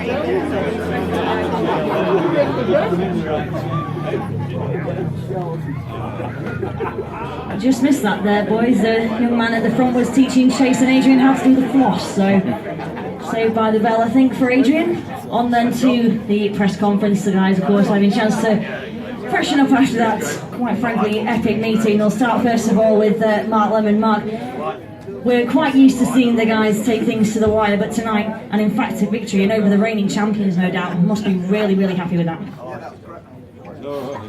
I just missed that there, boys. The young man at the front was teaching Chase and Adrian how to do the floss, so saved by the bell, I think, for Adrian. On then to the press conference. The guys, of course, having a chance to freshen up after that, quite frankly, epic meeting. They'll start first of all with Mark Lemon. Mark, we're quite used to seeing the guys take things to the wire, but tonight, and in fact a victory, and over the reigning champions, no doubt, must be really, really happy with that.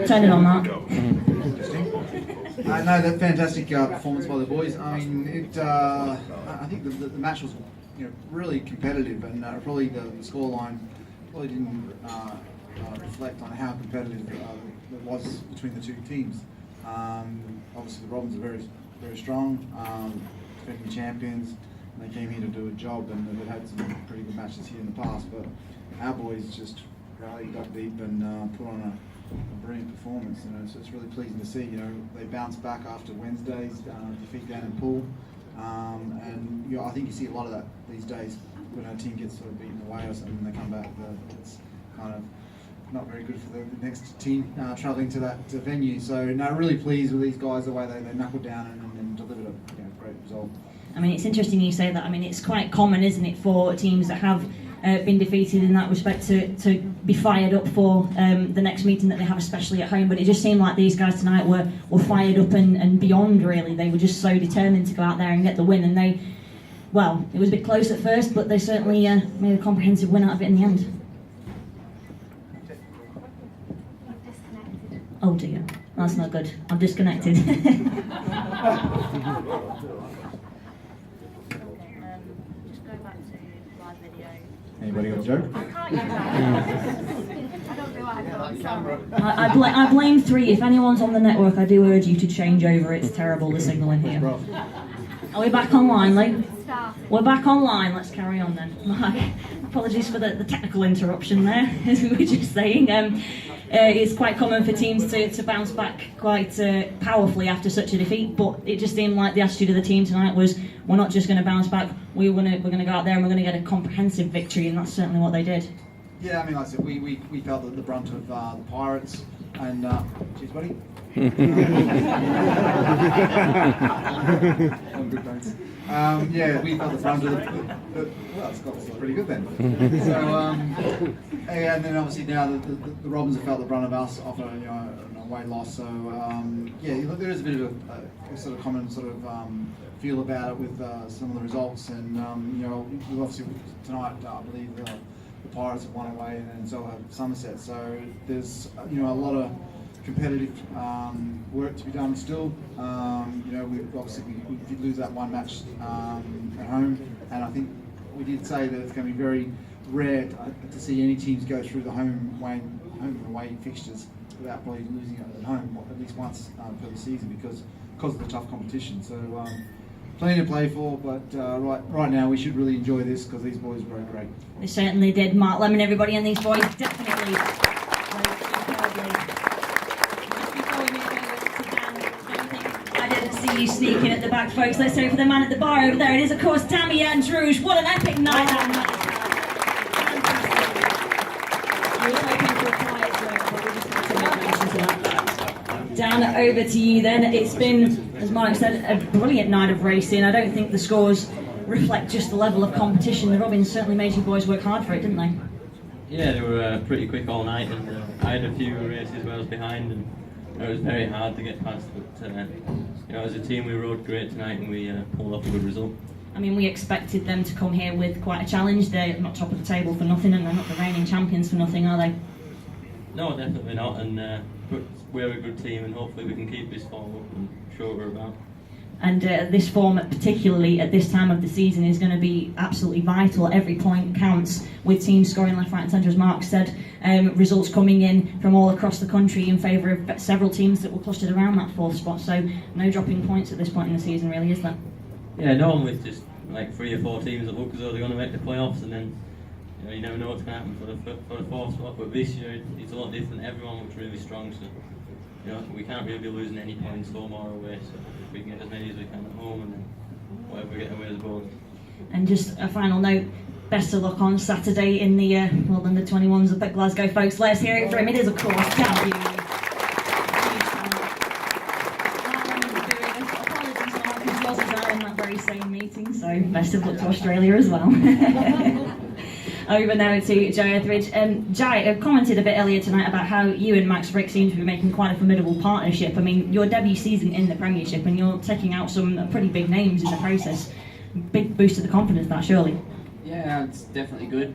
Turn it on, Mark. No, that fantastic performance by the boys. I mean, I think the match was, really competitive, and probably the scoreline probably didn't reflect on how competitive it was between the two teams. Obviously, the Robins are very, very strong, defending champions. And they came here to do a job, and they've had some pretty good matches here in the past. But our boys just rallied, dug deep, and put on a brilliant performance. So it's really pleasing to see. They bounced back after Wednesday's defeat down in Poole, and I think you see a lot of that these days when a team gets sort of beaten away or something. They come back. It's kind of not very good for the next team travelling to that venue. So really pleased with these guys, the way they knuckled down and delivered a great result. I mean, it's interesting you say that. I mean, it's quite common, isn't it, for teams that have been defeated in that respect to be fired up for the next meeting that they have, especially at home. But it just seemed like these guys tonight were fired up and beyond, really. They were just so determined to go out there and get the win. And it was a bit close at first, but they certainly made a comprehensive win out of it in the end. Oh dear, that's not good. I'm disconnected. Anybody got a joke? I blame 3. If anyone's on the network, I do urge you to change over. It's terrible, the signal in here. Are we back online, Lee? We're back online. Let's carry on then. Mark, apologies for the technical interruption there, as we were just saying. It's quite common for teams to bounce back quite powerfully after such a defeat, but it just seemed like the attitude of the team tonight was, we're not just going to bounce back, we're going to go out there and we're going to get a comprehensive victory, and that's certainly what they did. Yeah, I mean, like I said, we felt the brunt of the Pirates, and cheers, buddy. Yeah, we felt the brunt of the well, it's pretty good then. So, and then obviously now the Robins have felt the brunt of us off an away loss. So, there is a bit of a sort of common sort of feel about it with some of the results, and we obviously tonight I believe the Pirates have won away, and so have Somerset. So there's a lot of competitive work to be done still. We did lose that one match at home, and I think we did say that it's going to be very rare to see any teams go through the home and away fixtures without probably losing it at home at least once per the season because of the tough competition. So plenty to play for, but right now we should really enjoy this because these boys were great. They certainly did. Mark Lemon, everybody, and these boys definitely. You sneaking at the back, folks. Let's go for the man at the bar over there. It is, of course, Tammy Andrews. What an epic night that night. I was hoping for a quiet zone, but we just had to make mention to that. Dan, over to you then. It's been, as Mark said, a brilliant night of racing. I don't think the scores reflect just the level of competition. The Robins certainly made you boys work hard for it, didn't they? Yeah, they were pretty quick all night, and I had a few races where I was behind, and it was very hard to get past, but as a team we rode great tonight and we pulled off a good result. I mean, we expected them to come here with quite a challenge. They're not top of the table for nothing, and they're not the reigning champions for nothing, are they? No, definitely not, and but we're a good team, and hopefully we can keep this form up and show what we're about. And this form, particularly at this time of the season, is going to be absolutely vital. Every point counts, with teams scoring left, right and centre, as Mark said. Results coming in from all across the country in favour of several teams that were clustered around that 4th spot. So no dropping points at this point in the season, really, is there? Yeah, normally it's just like 3 or 4 teams that look as though they're going to make the playoffs, and then you never know what's going to happen for the 4th spot. But this year it's a lot different. Everyone looks really strong, so we can't really be losing any points home or away. So if we can get as many as we can at home, and then whatever we get away as well. And just a final note, best of luck on Saturday in the under 21s up at Glasgow, folks. Let's hear it for him. It is, of course, Gabby. Apologies for because yours is out in that very same meeting, so best of luck to Australia as well. Over now to Jai Etheridge. Jai commented a bit earlier tonight about how you and Max Fricke seem to be making quite a formidable partnership. I mean, your debut season in the Premiership, and you're taking out some pretty big names in the process. Big boost to the confidence, that surely. Yeah, it's definitely good.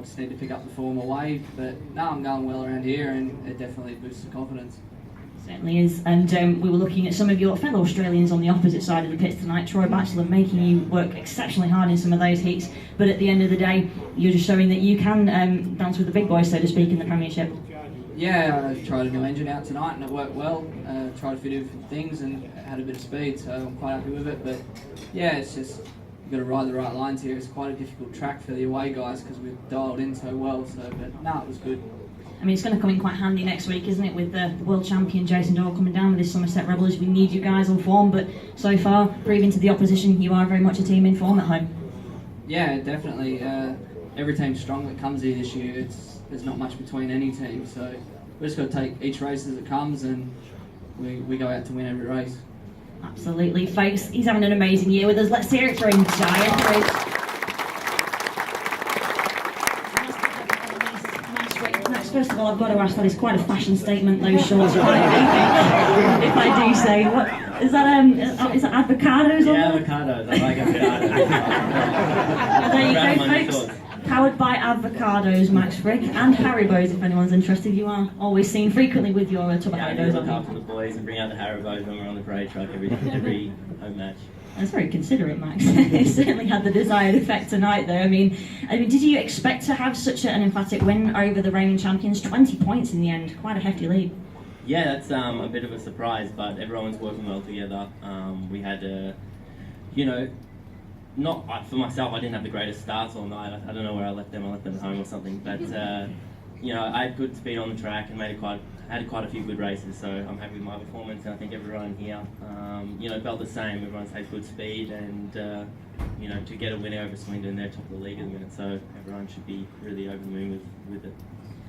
Just need to pick up the form away, but now I'm going well around here, and it definitely boosts the confidence. Certainly is, and we were looking at some of your fellow Australians on the opposite side of the pitch tonight. Troy Batchelor making you work exceptionally hard in some of those heats, but at the end of the day, you're just showing that you can dance with the big boys, so to speak, in the Premiership. Yeah, I tried a new engine out tonight and it worked well. Tried a few different things and had a bit of speed, so I'm quite happy with it. But yeah, it's just you've got to ride the right lines here. It's quite a difficult track for the away guys because we've dialed in so well. But no, it was good. I mean, it's going to come in quite handy next week, isn't it, with the world champion Jason Doyle coming down with his Somerset Rebels. We need you guys on form, but so far, proving to the opposition, you are very much a team in form at home. Yeah, definitely. Every team's strong that comes here this year. There's not much between any team, so we just got to take each race as it comes, and we go out to win every race. Absolutely, folks. He's having an amazing year with us. Let's hear it for him, Jai Etheridge. First of all, I've got to ask, that is quite a fashion statement, those shorts. If I do say, what is that? Is that avocados? Yeah, avocados. I like avocados. There you go, folks. Powered by avocados, Max Fricke, and Haribos. If anyone's interested, you are always seen frequently with your tub of I Haribos. look after the boys and bring out the Haribos when we're on the parade truck every home match. That's very considerate, Max. It certainly had the desired effect tonight, though. I mean, did you expect to have such an emphatic win over the reigning champions? 20 points in the end, quite a hefty lead. Yeah, that's a bit of a surprise, but everyone's working well together. We had, not for myself. I didn't have the greatest starts all night. I don't know where I left them. I left them at home or something. But I had good speed on the track and had quite a few good races. So I'm happy with my performance, and I think everyone here, felt the same. Everyone's had good speed, and to get a win over Swindon, they're top of the league at the minute. So everyone should be really over the moon with it.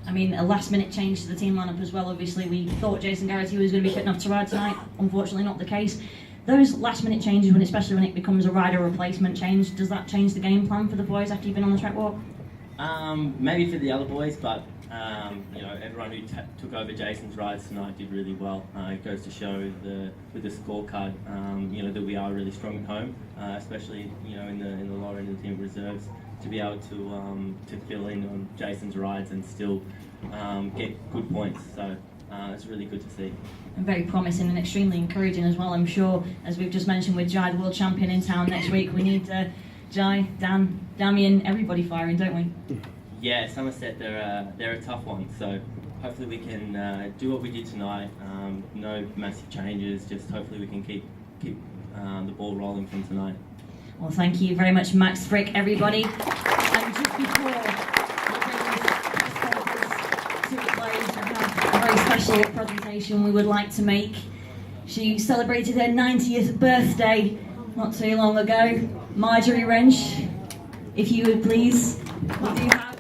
I mean, a last-minute change to the team lineup as well. Obviously, we thought Jason Garrity was going to be fit enough to ride tonight. Unfortunately, not the case. Those last-minute changes, especially when it becomes a rider replacement change, does that change the game plan for the boys after you've been on the track walk? Maybe for the other boys, but everyone who took over Jason's rides tonight did really well. It goes to show with the scorecard, that we are really strong at home, especially in the lower end of the team reserves, to be able to fill in on Jason's rides and still get good points. So it's really good to see. And very promising and extremely encouraging as well. I'm sure, as we've just mentioned with Jai, the world champion in town next week, we need Jai, Dan, Damien, everybody firing, don't we? Yeah, Somerset, they're a tough one, so hopefully we can do what we did tonight. No massive changes, just hopefully we can keep the ball rolling from tonight. Well, thank you very much, Max Fricke, everybody. And just before we close, we have a very special presentation we would like to make. She celebrated her 90th birthday not too long ago. Marjorie Wrench, if you would please, we do have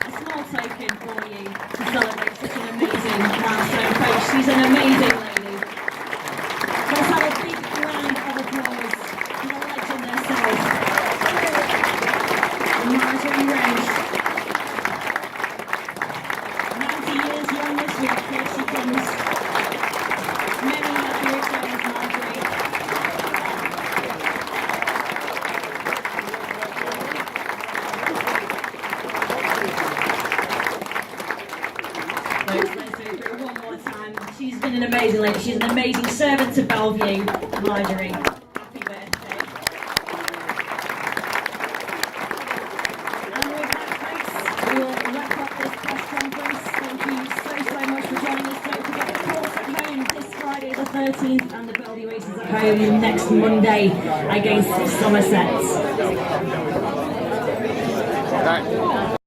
a small token for you to celebrate such an amazing milestone. Folks, she's an amazing lady. Let's have a big round of applause for the legend herself, Marjorie Wrench. 90 years young this week, here she comes. Many happy returns, Marjorie. She's been an amazing lady. She's an amazing servant to Bellevue. Marjorie, happy birthday. And with that, folks, we will wrap up this press conference. Thank you so much for joining us. Don't forget the course at home this Friday the 13th and the Bellevue Aces at home next Monday against Somerset.